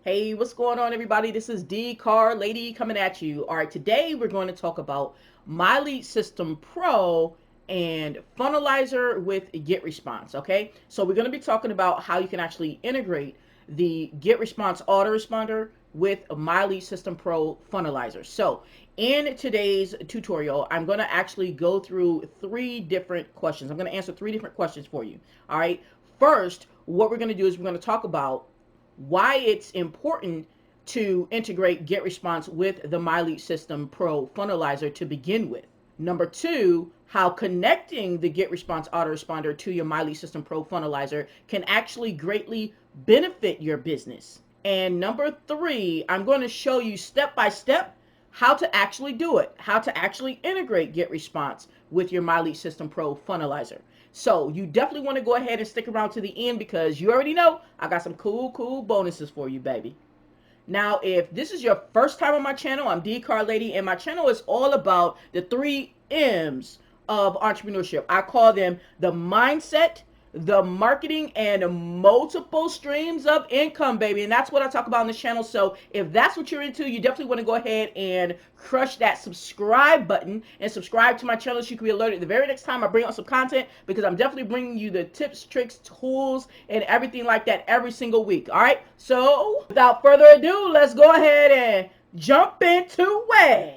Hey, what's going on, everybody? This is D Car Lady coming at you. All right, today we're going to talk about My Lead System Pro and Funnelizer with Getresponse. Okay, so we're going to be talking about how you can actually integrate the Getresponse autoresponder with My Lead System Pro Funnelizer. So in today's tutorial, I'm going to actually go through three different questions. I'm going to answer three different questions for you. All right, first, what we're going to do is we're going to talk about why it's important to integrate Getresponse with the My Lead System Pro Funnelizer to begin with. Number two, how connecting the Getresponse autoresponder to your My Lead System Pro Funnelizer can actually greatly benefit your business. And number three, I'm going to show you step by step how to actually do it, how to actually integrate Getresponse with your My Lead System Pro Funnelizer. So you definitely want to go ahead and stick around to the end because you already know I got some cool bonuses for you, baby. Now, if this is your first time on my channel, I'm D Car Lady, and my channel is all about the 3 M's of entrepreneurship. I call them the mindset, the marketing, and multiple streams of income, baby. And that's what I talk about on this channel. So if that's what you're into, you definitely want to go ahead and crush that subscribe button and subscribe to my channel so you can be alerted the very next time I bring out some content, because I'm definitely bringing you the tips, tricks, tools, and everything like that every single week. All right, so without further ado, let's go ahead and jump into it.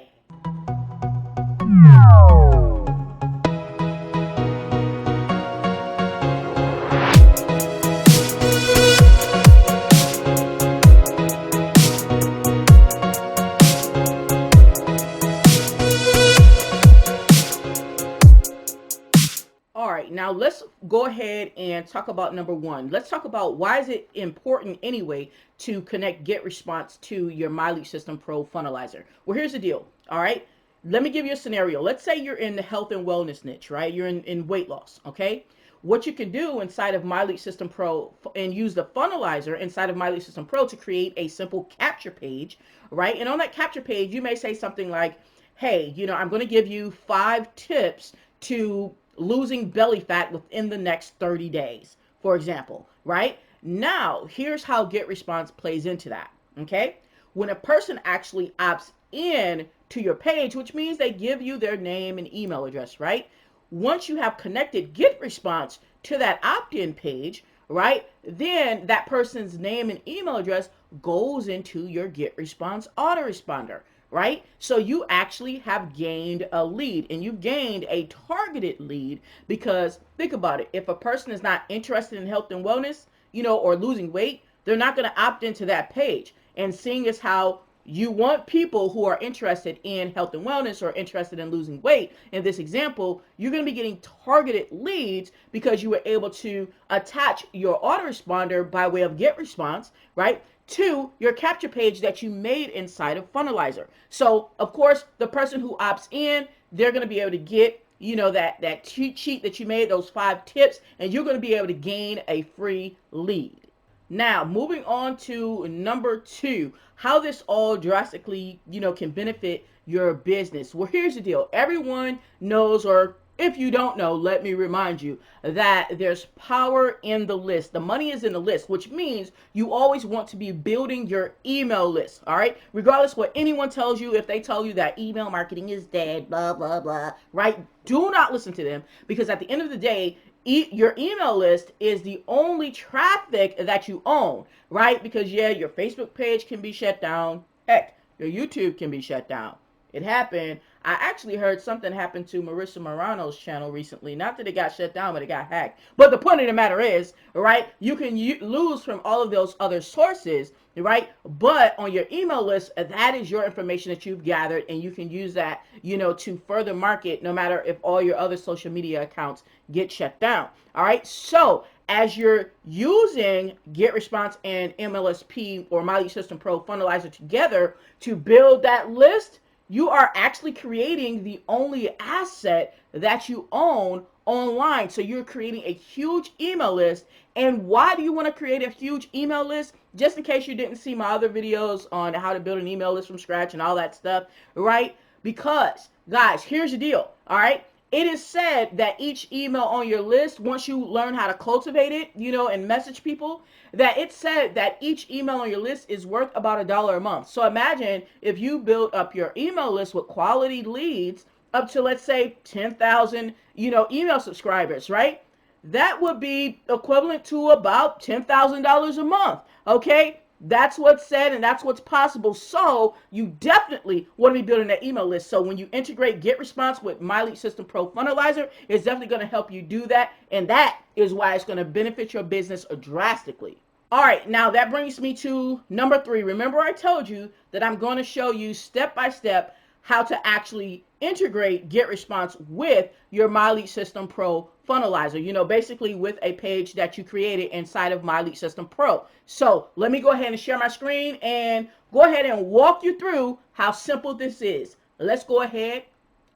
All right, now let's go ahead and talk about number one. Let's talk about why is it important anyway to connect Getresponse to your My Lead System Pro Funnelizer. Well, here's the deal. All right, let me give you a scenario. Let's say you're in the health and wellness niche, right? You're in weight loss, okay? What you can do inside of My Lead System Pro and use the Funnelizer inside of My Lead System Pro to create a simple capture page, right? And on that capture page, you may say something like, hey, I'm going to give you 5 tips to losing belly fat within the next 30 days, for example, right? Now, here's how Getresponse plays into that, okay? When a person actually opts in to your page, which means they give you their name and email address, right? Once you have connected Getresponse to that opt-in page, right, then that person's name and email address goes into your Getresponse autoresponder, right? So you actually have gained a lead, and you've gained a targeted lead, because think about it. If a person is not interested in health and wellness, or losing weight, they're not going to opt into that page. And seeing as how you want people who are interested in health and wellness or interested in losing weight, in this example, you're going to be getting targeted leads because you were able to attach your autoresponder by way of Getresponse, right, to your capture page that you made inside of Funnelizer. So, of course, the person who opts in, they're going to be able to get, that cheat sheet that you made, those 5 tips, and you're going to be able to gain a free lead. Now, moving on to number 2, how this all drastically, can benefit your business. Well, here's the deal. Everyone knows, or if you don't know, let me remind you that there's power in the list. The money is in the list, which means you always want to be building your email list, all right? Regardless what anyone tells you, if they tell you that email marketing is dead, blah, blah, blah, right? Do not listen to them, because at the end of the day, your email list is the only traffic that you own, right? Because yeah, your Facebook page can be shut down. Heck, your YouTube can be shut down. It happened. I actually heard something happened to Marissa Morano's channel recently. Not that it got shut down, but it got hacked. But the point of the matter is, right, you can lose from all of those other sources, right? But on your email list, that is your information that you've gathered, and you can use that, to further market, no matter if all your other social media accounts get shut down. All right. So as you're using Getresponse and MLSP or My Lead System Pro Funnelizer together to build that list, you are actually creating the only asset that you own online. So you're creating a huge email list. And why do you want to create a huge email list? Just in case you didn't see my other videos on how to build an email list from scratch and all that stuff, right? Because, guys, here's the deal, all right? it is said that each email on your list, once you learn how to cultivate it, and message people, that it said that each email on your list is worth about $1 a month. So imagine if you build up your email list with quality leads up to, let's say, 10,000, email subscribers, right? That would be equivalent to about $10,000 a month. Okay, that's what's said and that's what's possible. So you definitely want to be building that email list. So when you integrate GetResponse with My System Pro Funnelizer, it's definitely going to help you do that. And that is why it's going to benefit your business drastically. All right, now that brings me to number 3. Remember, I told you that I'm going to show you step by step how to actually integrate GetResponse with your My System Pro Funnelizer, basically with a page that you created inside of My System Pro. So let me go ahead and share my screen and go ahead and walk you through how simple this is. Let's go ahead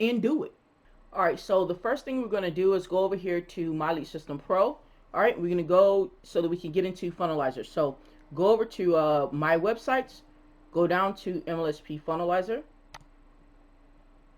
and do it. All right, so the first thing we're going to do is go over here to My System Pro. All right, we're going to go so that we can get into Funnelizer. So go over to My Websites, go down to MLSP Funnelizer.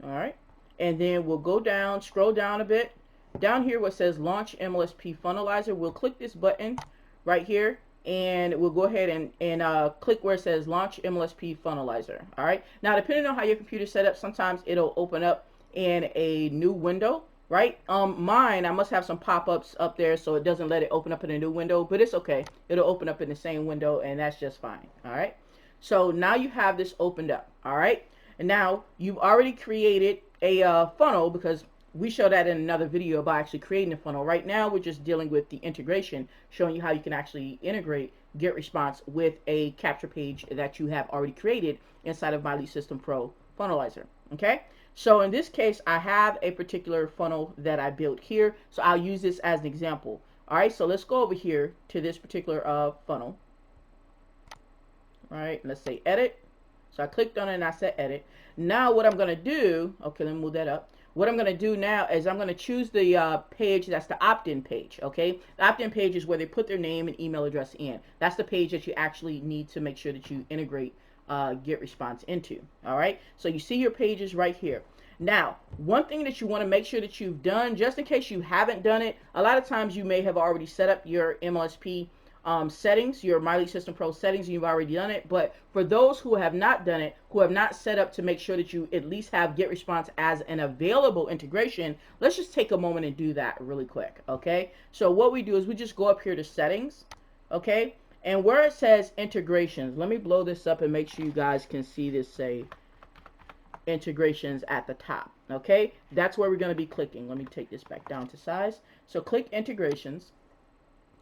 All right, and then we'll go down, scroll down a bit. Down here where it says Launch MLSP Funnelizer, we'll click this button right here, and we'll go ahead and click where it says Launch MLSP Funnelizer. All right, now depending on how your computer's set up, sometimes it'll open up in a new window, right? Mine, I must have some pop-ups up there so it doesn't let it open up in a new window, but it's okay. It'll open up in the same window, and that's just fine. All right, so now you have this opened up. All right, and now you've already created a funnel, because we showed that in another video about actually creating a funnel. Right now we're just dealing with the integration, showing you how you can actually integrate GetResponse with a capture page that you have already created inside of My System Pro Funnelizer. Okay, so in this case I have a particular funnel that I built here, so I'll use this as an example. All right, so let's go over here to this particular funnel. All right, let's say edit. So I clicked on it and I said edit. Now what I'm going to do, okay, let me move that up. What I'm going to do now is I'm going to choose the page that's the opt-in page, okay? The opt-in page is where they put their name and email address in. That's the page that you actually need to make sure that you integrate GetResponse into, all right? So you see your pages right here. Now, one thing that you want to make sure that you've done, just in case you haven't done it, a lot of times you may have already set up your MLSP settings, your My System Pro settings, and you've already done it. But for those who have not done it, who have not set up to make sure that you at least have GetResponse as an available integration, let's just take a moment and do that really quick, okay? So what we do is we just go up here to settings, okay? And where it says integrations, let me blow this up and make sure you guys can see this say integrations at the top, okay? That's where we're going to be clicking. Let me take this back down to size. So click integrations.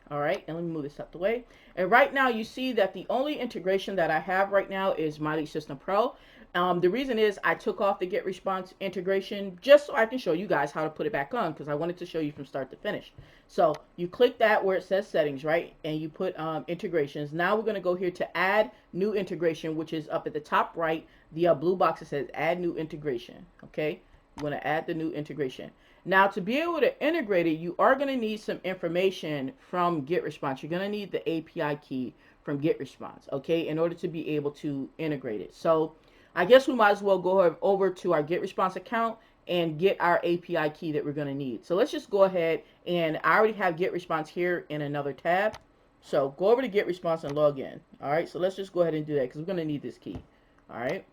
All right, and let me move this out the way. And right now you see that the only integration that I have right now is My System Pro. The reason is I took off the GetResponse integration just so I can show you guys how to put it back on, because I wanted to show you from start to finish. So you click that where it says settings, right? And you put integrations. Now we're going to go here to add new integration, which is up at the top right, the blue box that says add new integration. Okay, you want to add the new integration. Now, to be able to integrate it, you are going to need some information from GetResponse. You're going to need the API key from GetResponse, okay, in order to be able to integrate it. So I guess we might as well go over to our GetResponse account and get our API key that we're going to need. So let's just go ahead, and I already have GetResponse here in another tab. So go over to GetResponse and log in. All right, so let's just go ahead and do that because we're going to need this key. All right,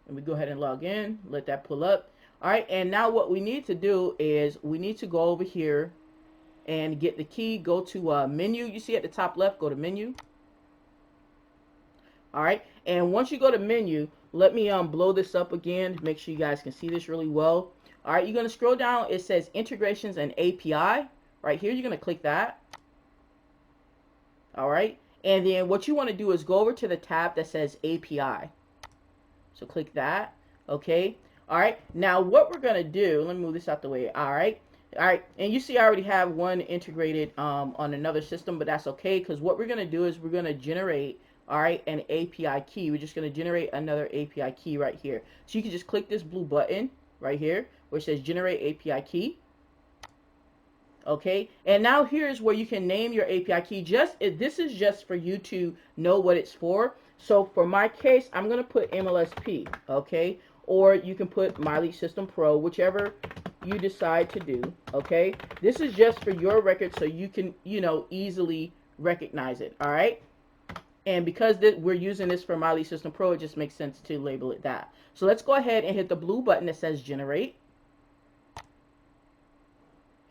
and we go ahead and log in, let that pull up. All right, and now what we need to do is we need to go over here and get the key. Go to menu. You see at the top left, go to menu. All right, and once you go to menu, let me blow this up again to make sure you guys can see this really well. All right, you're going to scroll down. It says integrations and API. Right here, you're going to click that. All right, and then what you want to do is go over to the tab that says API. So click that. Okay. All right, now what we're going to do, let me move this out the way. All right, and you see I already have one integrated on another system, but that's okay, because what we're going to do is we're going to generate, all right, an API key. We're just going to generate another API key right here. So you can just click this blue button right here where it says generate API key. Okay, and now here's where you can name your API key. This is just for you to know what it's for. So for my case, I'm going to put MLSP, okay? Or you can put My System Pro, whichever you decide to do, okay? This is just for your record so you can, easily recognize it, all right? And because we're using this for My Lead System Pro, it just makes sense to label it that. So let's go ahead and hit the blue button that says generate.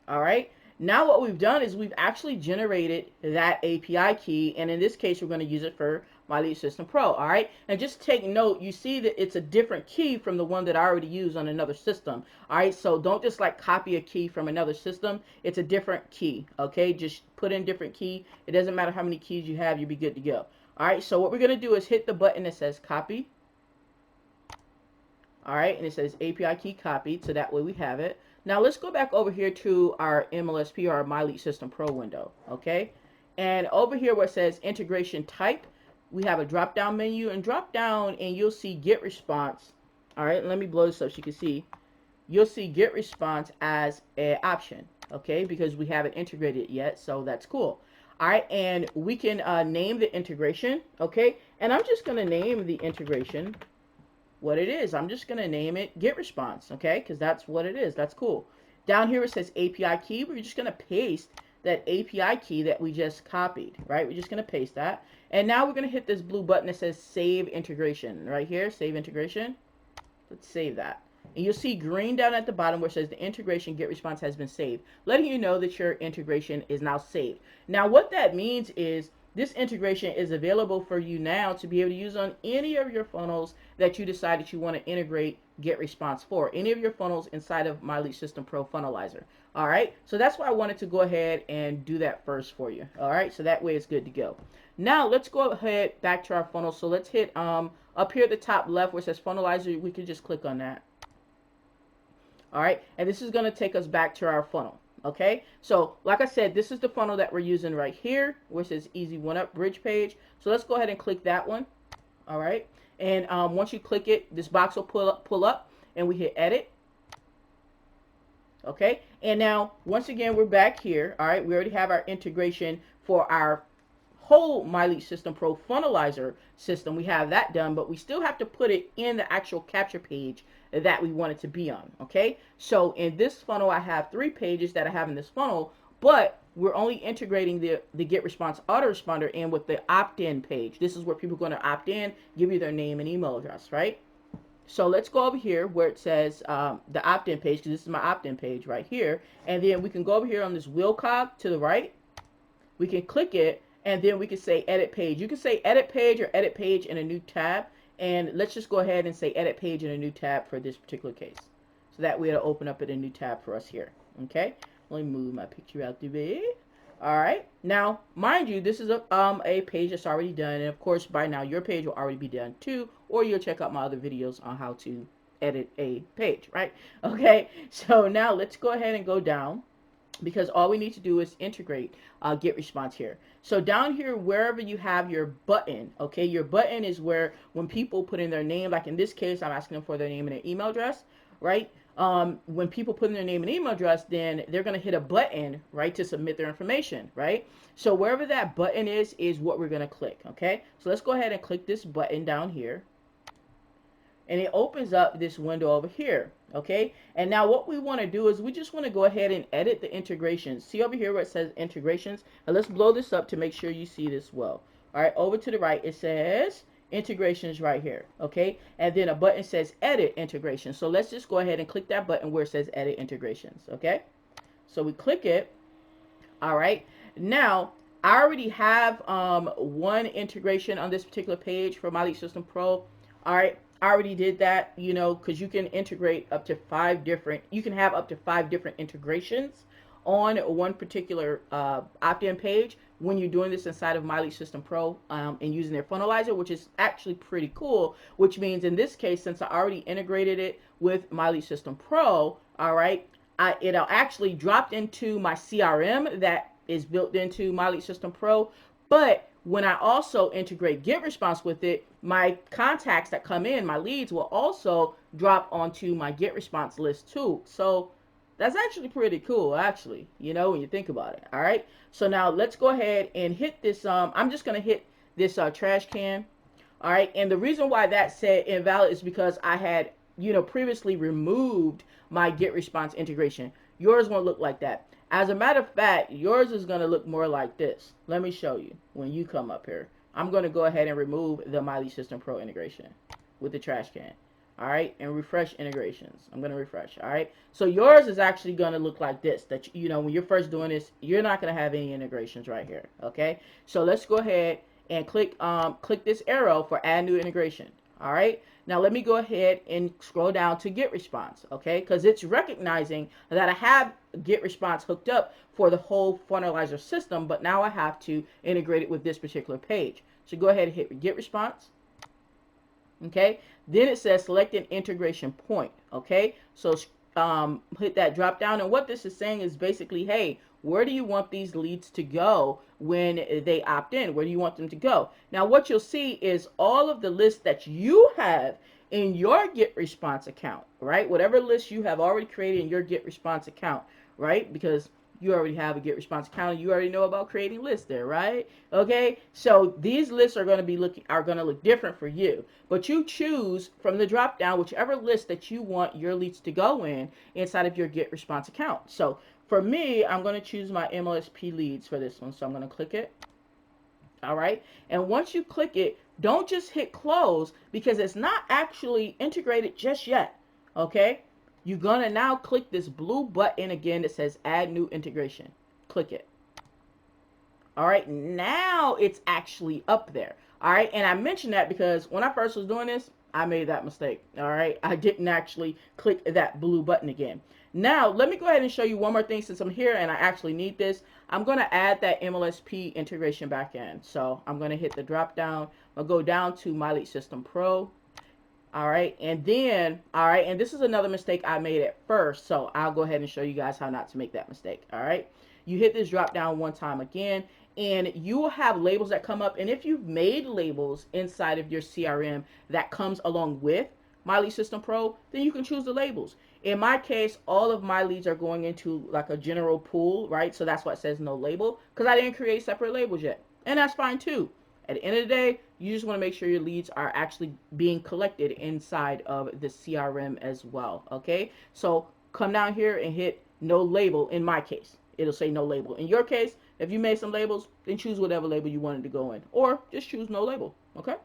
All right. Now what we've done is we've actually generated that API key, and in this case, we're going to use it for My Lead System Pro. All right. And just take note, you see that it's a different key from the one that I already used on another system. All right. So don't just like copy a key from another system. It's a different key. Okay. Just put in different key. It doesn't matter how many keys you have, you'll be good to go. All right. So what we're going to do is hit the button that says copy. All right. And it says API key copied. So that way we have it. Now let's go back over here to our MLSP, or our My Lead System Pro window, okay? And over here where it says integration type, we have a drop-down menu, and drop down and you'll see get response. All right, let me blow this up so you can see. You'll see get response as an option, okay? Because we haven't integrated it yet, so that's cool. All right, and we can name the integration, okay? And I'm just gonna name the integration what it is. I'm just going to name it get response, okay? Because that's what it is. That's cool. Down here it says API key. We're just going to paste that API key that we just copied, right? We're just going to paste that. And now we're going to hit this blue button that says save integration right here. Save integration. Let's save that. And you'll see green down at the bottom where it says the integration get response has been saved, letting you know that your integration is now saved. Now what that means is this integration is available for you now to be able to use on any of your funnels that you decide that you want to integrate get response for. Any of your funnels inside of My Lead System Pro Funnelizer. All right. So that's why I wanted to go ahead and do that first for you. All right. So that way it's good to go. Now let's go ahead back to our funnel. So let's hit up here at the top left where it says Funnelizer. We can just click on that. All right. And this is going to take us back to our funnel. Okay, so like I said, this is the funnel that we're using right here, which is Easy One Up Bridge Page. So let's go ahead and click that one. All right, and once you click it, this box will pull up, and we hit Edit. Okay, and now once again we're back here. All right, we already have our integration for our whole My Lead System Pro Funnelizer system. We have that done, but we still have to put it in the actual capture page that we want it to be on. Okay, so in this funnel I have 3 pages that I have in this funnel, but we're only integrating the get response autoresponder in with the opt-in page. This is where people are going to opt in, give you their name and email address, right? So let's go over here where it says the opt-in page, because this is my opt-in page right here, and then we can go over here on this wheel cog to the right. We can click it, and then we can say edit page. You can say edit page or edit page in a new tab. And let's just go ahead and say edit page in a new tab for this particular case. So that way it'll open up in a new tab for us here. Okay. Let me move my picture out the way. All right. Now, mind you, this is a page that's already done. And of course, by now your page will already be done too. Or you'll check out my other videos on how to edit a page, right? Okay. So now let's go ahead and go down, because all we need to do is integrate get response here. So down here, wherever you have your button, okay, your button is where when people put in their name, like in this case, I'm asking them for their name and their email address, right? When people put in their name and email address, then they're going to hit a button, right, to submit their information, right? So wherever that button is what we're going to click, okay? So let's go ahead and click this button down here. And it opens up this window over here, okay? And now what we want to do is we just want to go ahead and edit the integrations. See over here where it says integrations? And let's blow this up to make sure you see this well. All right, over to the right, it says integrations right here, okay? And then a button says edit integration. So let's just go ahead and click that button where it says edit integrations, okay? So we click it. All right, now I already have one integration on this particular page for My Lead System Pro. All right, I already did that, you know, because you can integrate up to 5 different, you can have up to 5 different integrations on one particular opt-in page when you're doing this inside of My Lead System Pro and using their Funnelizer, which is actually pretty cool, which means in this case, since I already integrated it with My Lead System Pro, all right, it'll actually drop into my CRM that is built into My Lead System Pro, but when I also integrate get response with it, my contacts that come in, my leads, will also drop onto my get response list too. So that's actually pretty cool, actually, you know, when you think about it. All right. So now let's go ahead and hit this. I'm just going to hit this trash can. All right. And the reason why that said invalid is because I had previously removed my GetResponse integration. Yours won't look like that. As a matter of fact, yours is going to look more like this. Let me show you when you come up here. I'm going to go ahead and remove the My System Pro integration with the trash can. All right, and refresh integrations. I'm going to refresh. All right, so yours is actually going to look like this. That when you're first doing this, you're not going to have any integrations right here. Okay, so let's go ahead and click this arrow for add new integration. All right, now let me go ahead and scroll down to GetResponse. Okay, because it's recognizing that I have GetResponse hooked up for the whole Funnelizer system, but now I have to integrate it with this particular page. So go ahead and hit GetResponse. Okay, then it says select an integration point. Okay, so hit that drop down, and what this is saying is basically, hey, where do you want these leads to go when they opt in? Where do you want them to go? Now what you'll see is all of the lists that you have in your GetResponse account, right? Whatever list you have already created in your GetResponse account, right? Because you already have a GetResponse account and you already know about creating lists there, right? Okay, so these lists are going to look different for you, but you choose from the drop down whichever list that you want your leads to go in inside of your GetResponse account. So for me, I'm going to choose my MLSP leads for this one, so I'm going to click it. All right, and once you click it, don't just hit close because it's not actually integrated just yet. Okay, you're gonna now click this blue button again that says add new integration. Click it. All right, now it's actually up there. All right, and I mentioned that because when I first was doing this, I made that mistake. All right, I didn't actually click that blue button again. Now, let me go ahead and show you one more thing since I'm here and I actually need this. I'm going to add that MLSP integration back in. So I'm going to hit the drop down. I'll go down to My System Pro. All right, and then, all right, and this is another mistake I made at first, so I'll go ahead and show you guys how not to make that mistake. All right, you hit this drop down one time again, and you will have labels that come up, and if you've made labels inside of your CRM that comes along with My System Pro, then you can choose the labels. In my case, all of my leads are going into like a general pool, right? So that's why it says no label, because I didn't create separate labels yet, and that's fine too. At the end of the day, you just want to make sure your leads are actually being collected inside of the CRM as well, okay? So come down here and hit no label. In my case, it'll say no label. In your case, if you made some labels, then choose whatever label you wanted to go in, or just choose no label, okay?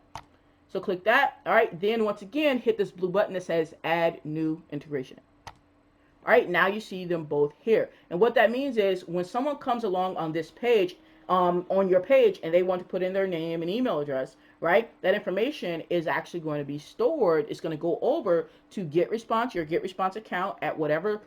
So click that. All right, then once again, hit this blue button that says add new integration. All right, now you see them both here. And what that means is when someone comes along on this page, on your page, and they want to put in their name and email address, right? That information is actually going to be stored. It's going to go over to GetResponse, your GetResponse account at whatever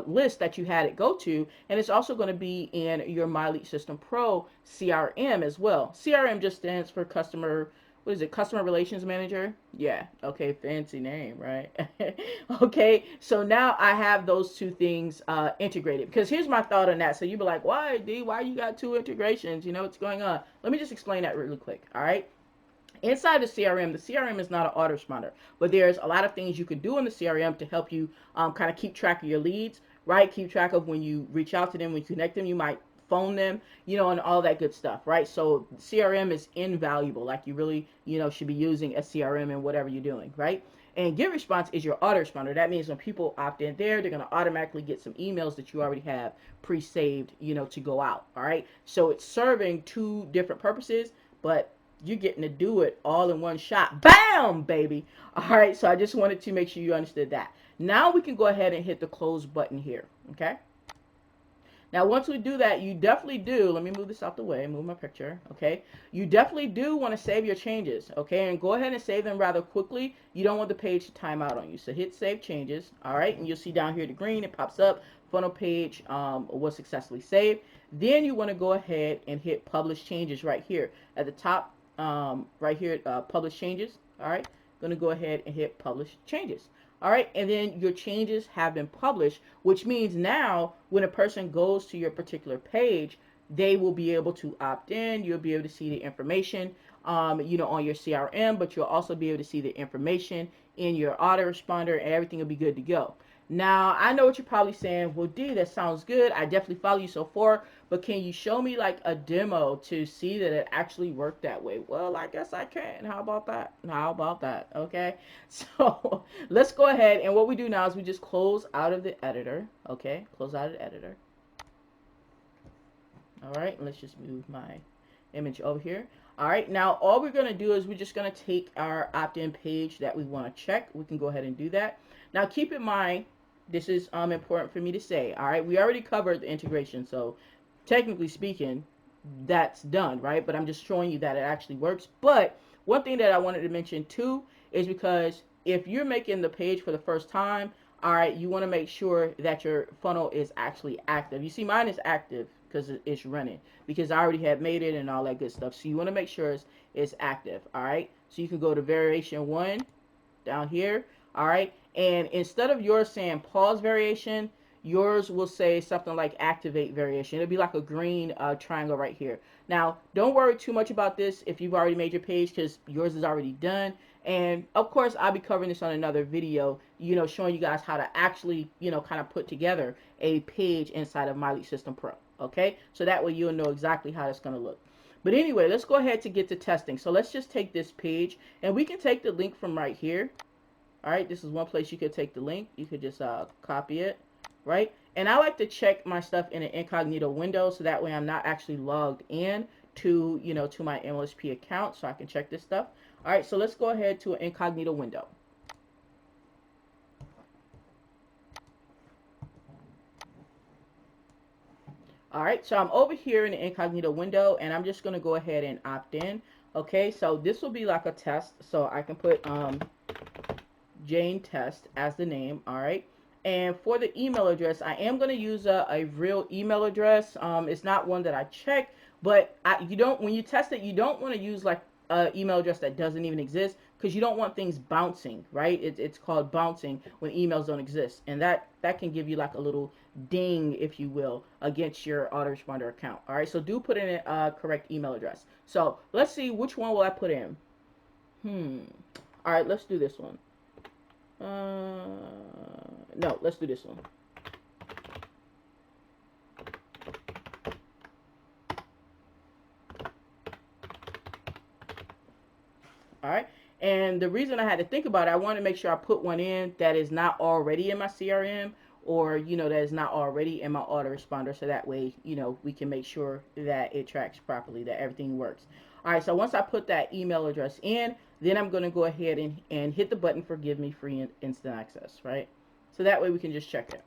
list that you had it go to, and it's also going to be in your My System Pro CRM as well. CRM just stands for customer. What is it? Customer Relations Manager? Yeah. Okay. Fancy name, right? Okay. So now I have those two things integrated. Because here's my thought on that. So you'd be like, why, D? Why you got two integrations? You know what's going on? Let me just explain that really quick. All right. Inside the CRM is not an autoresponder, but there's a lot of things you can do in the CRM to help you kind of keep track of your leads, right? Keep track of when you reach out to them, when you connect them. You might phone them, and all that good stuff, right? So CRM is invaluable. Like you really, should be using a CRM in whatever you're doing, right? And GetResponse is your autoresponder. That means when people opt in there, they're going to automatically get some emails that you already have pre-saved, to go out, all right? So it's serving two different purposes, but you're getting to do it all in one shot. Bam, baby. All right, so I just wanted to make sure you understood that. Now we can go ahead and hit the close button here, okay? Now, once we do that, you definitely do, let me move this out the way, move my picture, okay? You definitely do want to save your changes, okay? And go ahead and save them rather quickly. You don't want the page to time out on you. So hit Save Changes, all right? And you'll see down here the green, it pops up, funnel page was successfully saved. Then you want to go ahead and hit Publish Changes right here. At the top, right here, Publish Changes, all right? Going to go ahead and hit Publish Changes. All right, and then your changes have been published, which means now when a person goes to your particular page, they will be able to opt in. You'll be able to see the information, on your CRM, but you'll also be able to see the information in your autoresponder, and everything will be good to go. Now, I know what you're probably saying. Well, D, that sounds good. I definitely follow you so far, but can you show me like a demo to see that it actually worked that way? Well, I guess I can. How about that? How about that? Okay. So let's go ahead. And what we do now is we just close out of the editor. Okay. Close out of the editor. All right. Let's just move my image over here. All right. Now, all we're going to do is we're just going to take our opt-in page that we want to check. We can go ahead and do that. Now, keep in mind, this is important for me to say. All right, we already covered the integration, so technically speaking, that's done, right? But I'm just showing you that it actually works. But one thing that I wanted to mention too is because if you're making the page for the first time, all right, you want to make sure that your funnel is actually active. You see, mine is active because it's running, because I already had made it and all that good stuff. So you want to make sure it's active. All right, so you can go to variation 1 down here. All right, and instead of yours saying pause variation, yours will say something like activate variation. It'll be like a green triangle right here. Now, don't worry too much about this if you've already made your page, because yours is already done. And of course, I'll be covering this on another video, showing you guys how to actually, kind of put together a page inside of My System Pro. Okay, so that way you'll know exactly how it's going to look. But anyway, let's go ahead to get to testing. So let's just take this page, and we can take the link from right here. All right, this is one place you could take the link. You could just copy it, right? And I like to check my stuff in an incognito window, so that way I'm not actually logged in to, to my MLSP account, so I can check this stuff. All right, so let's go ahead to an incognito window. All right, so I'm over here in the incognito window, and I'm just going to go ahead and opt in. Okay, so this will be like a test, so I can put Jane Test as the name. All right, and for the email address, I am going to use a real email address. It's not one that I check, but when you test it, you don't want to use like an email address that doesn't even exist, because you don't want things bouncing, right? It's called bouncing when emails don't exist, and that can give you like a little ding, if you will, against your autoresponder account. All right, so do put in a correct email address. So let's see, which one will I put in? All right, let's do this one. No, let's do this one. All right, and the reason I had to think about it, I want to make sure I put one in that is not already in my CRM, or that is not already in my autoresponder, so that way we can make sure that it tracks properly, that everything works. All right, so once I put that email address in, then I'm going to go ahead and hit the button for give me free instant access, right? So that way we can just check it.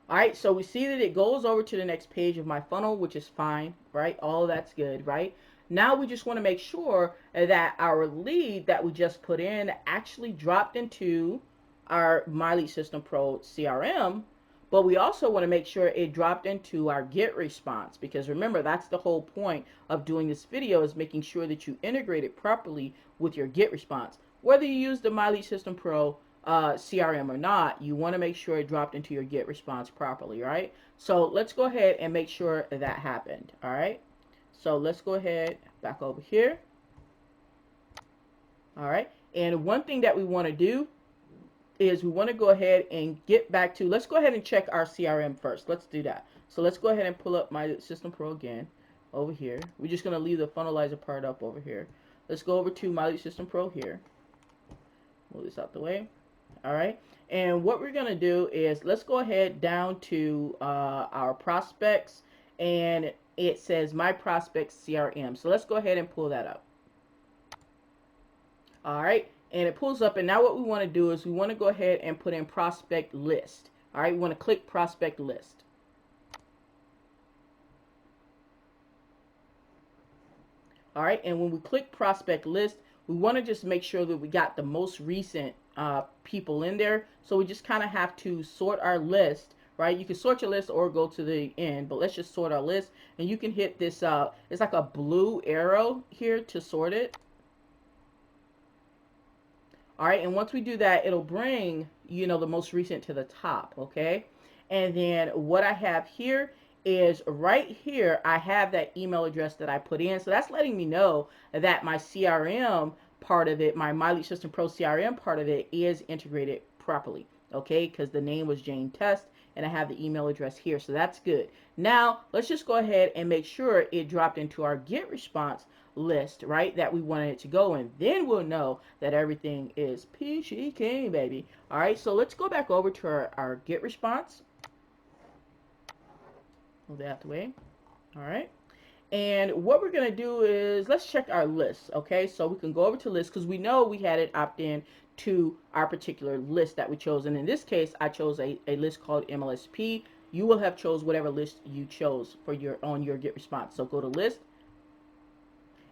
All right, so we see that it goes over to the next page of my funnel, which is fine, right? All of that's good, right? Now we just want to make sure that our lead that we just put in actually dropped into our My System Pro CRM, but we also want to make sure it dropped into our get response, because remember, that's the whole point of doing this video, is making sure that you integrate it properly with your get response. Whether you use the My System Pro CRM or not, you want to make sure it dropped into your get response properly, right? So let's go ahead and make sure that happened. All right, so let's go ahead back over here. All right, and one thing that we want to do is we want to go ahead and get back to, let's go ahead and check our CRM first. Let's do that. So let's go ahead and pull up My System Pro again over here. We're just going to leave the Funnelizer part up over here. Let's go over to My System Pro here. Move this out the way. All right, and what we're going to do is let's go ahead down to our prospects, and it says My Prospects CRM. So let's go ahead and pull that up. All right, and it pulls up, and now what we want to do is we want to go ahead and put in prospect list. All right, we want to click prospect list. All right, and when we click prospect list, we want to just make sure that we got the most recent people in there. So we just kind of have to sort our list, right? You can sort your list or go to the end, but let's just sort our list. And you can hit this, it's like a blue arrow here to sort it. All right, and once we do that, it'll bring, the most recent to the top, okay? And then what I have here is right here, I have that email address that I put in. So that's letting me know that my CRM part of it, my System Pro CRM part of it, is integrated properly. okay, because the name was Jane Test, and I have the email address here, so that's good. Now, let's just go ahead and make sure it dropped into our get response list, right, that we wanted it to go in. Then we'll know that everything is peachy keen, baby. All right, so let's go back over to our get response. Move that out the way. All right. And what we're going to do is let's check our list, okay? So we can go over to list because we know we had it opt in to our particular list that we chose. And in this case, I chose a list called MLSP. You will have chose whatever list you chose for your on your get response. So go to list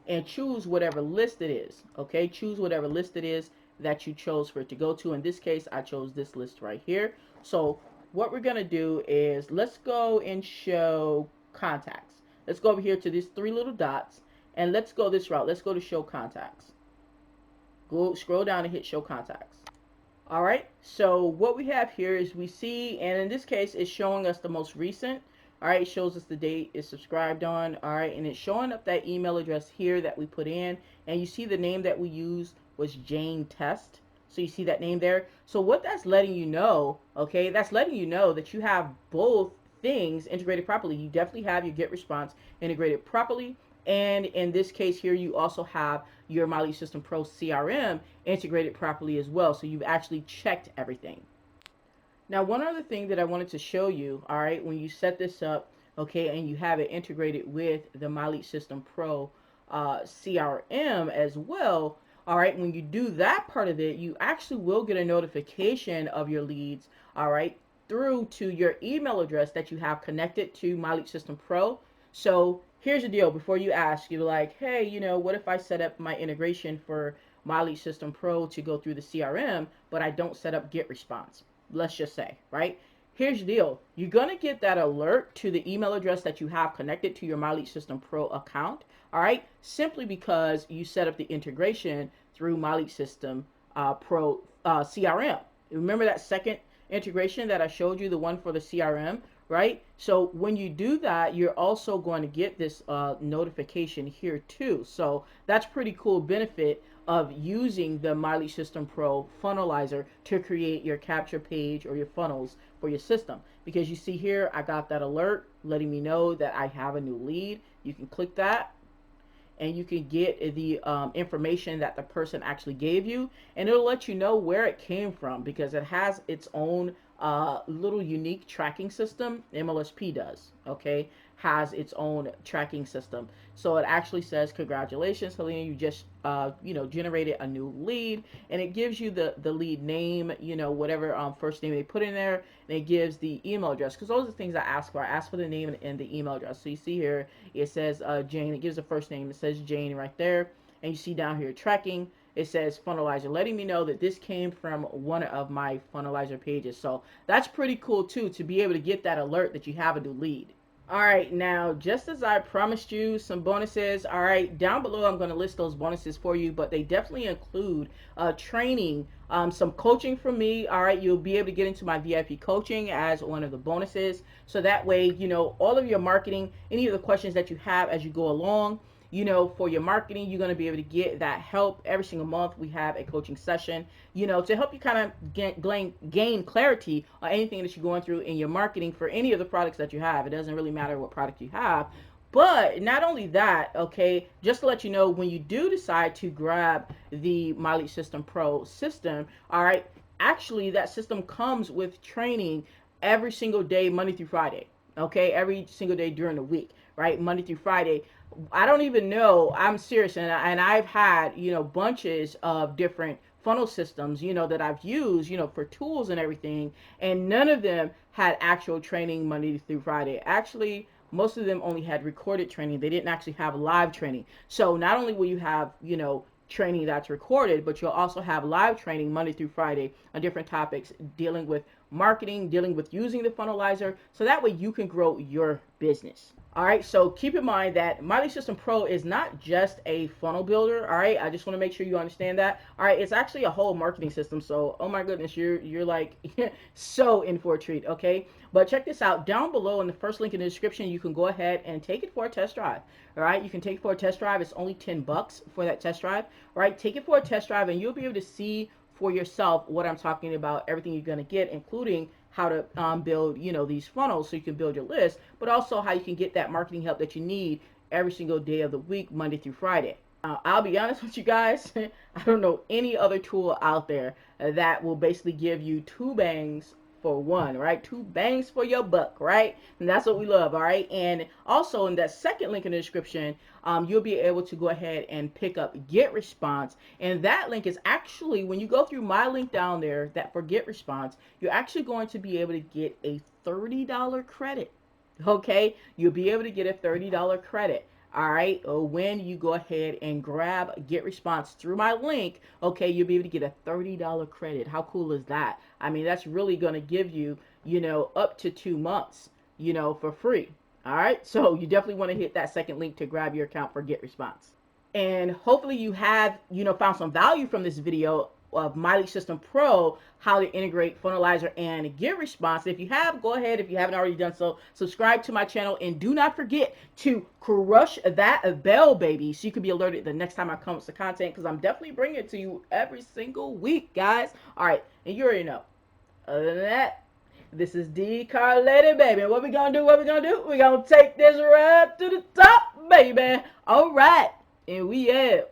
and choose whatever list it is, okay? Choose whatever list it is that you chose for it to go to. In this case, I chose this list right here. So what we're going to do is let's go and show contacts. Let's go over here to these three little dots, and let's go this route. Let's go to show contacts. Go scroll down and hit show contacts. All right, so what we have here is we see, and in this case, it's showing us the most recent. All right, it shows us the date it's subscribed on. All right, and it's showing up that email address here that we put in, and you see the name that we used was Jane Test. So you see that name there. So what that's letting you know, okay, that's letting you know that you have both things integrated properly. You definitely have your get response integrated properly. And in this case here, you also have your My Lead System Pro CRM integrated properly as well. So you've actually checked everything. Now, one other thing that I wanted to show you, all right, when you set this up, okay, and you have it integrated with the My Lead System Pro CRM as well, all right, when you do that part of it, you actually will get a notification of your leads, all right, through to your email address that you have connected to My Lead System Pro. So here's the deal. Before you ask, you're like, hey, you know, what if I set up my integration for My Lead System Pro to go through the CRM, but I don't set up Get Response? Let's just say, right? Here's the deal. You're going to get that alert to the email address that you have connected to your My Lead System Pro account, all right? Simply because you set up the integration through My Lead System Pro CRM. Remember that second integration that I showed you, the one for the CRM, right? So when you do that, you're also going to get this notification here too. So that's pretty cool benefit of using the My Lead System Pro Funnelizer to create your capture page or your funnels for your system. Because you see here, I got that alert letting me know that I have a new lead. You can click that and you can get the information that the person actually gave you, and it'll let you know where it came from because it has its own little unique tracking system. MLSP does, okay, has its own tracking system. So it actually says, congratulations, Helena, you just generated a new lead, and it gives you the lead name, whatever first name they put in there, and it gives the email address, because those are the things I ask for. I ask for the name and the email address. So you see here, it says Jane. It gives the first name. It says Jane right there, and you see down here tracking. It says Funnelizer, letting me know that this came from one of my Funnelizer pages. So that's pretty cool too, to be able to get that alert that you have a new lead. All right, now, just as I promised you some bonuses, all right, down below I'm going to list those bonuses for you, but they definitely include training, some coaching from me. All right, you'll be able to get into my VIP coaching as one of the bonuses. So that way, all of your marketing, any of the questions that you have as you go along, for your marketing, you're going to be able to get that help every single month. We have a coaching session, to help you kind of gain clarity on anything that you're going through in your marketing for any of the products that you have. It doesn't really matter what product you have. But not only that, okay, just to let you know, when you do decide to grab the My Lead System Pro system, all right, actually that system comes with training every single day, Monday through Friday, okay, every single day during the week, right, Monday through Friday. I don't even know. I'm serious, and I've had bunches of different funnel systems that I've used for tools and everything, and none of them had actual training Monday through Friday. Actually, most of them only had recorded training. They didn't actually have live training. So not only will you have training that's recorded, but you'll also have live training Monday through Friday on different topics dealing with marketing, dealing with using the funnelizer, so that way you can grow your business. All right, so keep in mind that My Lead System Pro is not just a funnel builder. All right, I just want to make sure you understand that. All right, it's actually a whole marketing system. So, oh my goodness, you're like so in for a treat. Okay, but check this out. Down below in the first link in the description, you can go ahead and take it for a test drive. All right, you can take it for a test drive. It's only $10 for that test drive. All right, take it for a test drive, and you'll be able to see for yourself what I'm talking about, everything you're going to get, including how to build, these funnels so you can build your list, but also how you can get that marketing help that you need every single day of the week, Monday through Friday. I'll be honest with you guys, I don't know any other tool out there that will basically give you two bangs for one, right? Two bangs for your buck, right? And that's what we love, all right? And also in that second link in the description, you'll be able to go ahead and pick up Getresponse. And that link is actually, when you go through my link down there, that for Getresponse, you're actually going to be able to get a $30 credit. Okay? You'll be able to get a $30 credit. All right, when you go ahead and grab Getresponse through my link, okay, you'll be able to get a $30 credit. How cool is that? I mean, that's really going to give you, up to 2 months, for free. All right, so you definitely want to hit that second link to grab your account for Getresponse. And hopefully you have, found some value from this video of Miley System Pro, how to integrate Funnelizer and Getresponse. If you have, go ahead. If you haven't already done so, subscribe to my channel. And do not forget to crush that bell, baby, so you can be alerted the next time I come with some content, because I'm definitely bringing it to you every single week, guys. All right, and you already know. Other than that, this is D Carletti, baby. What we gonna do? What we gonna do? We gonna take this right to the top, baby. All right, and we out.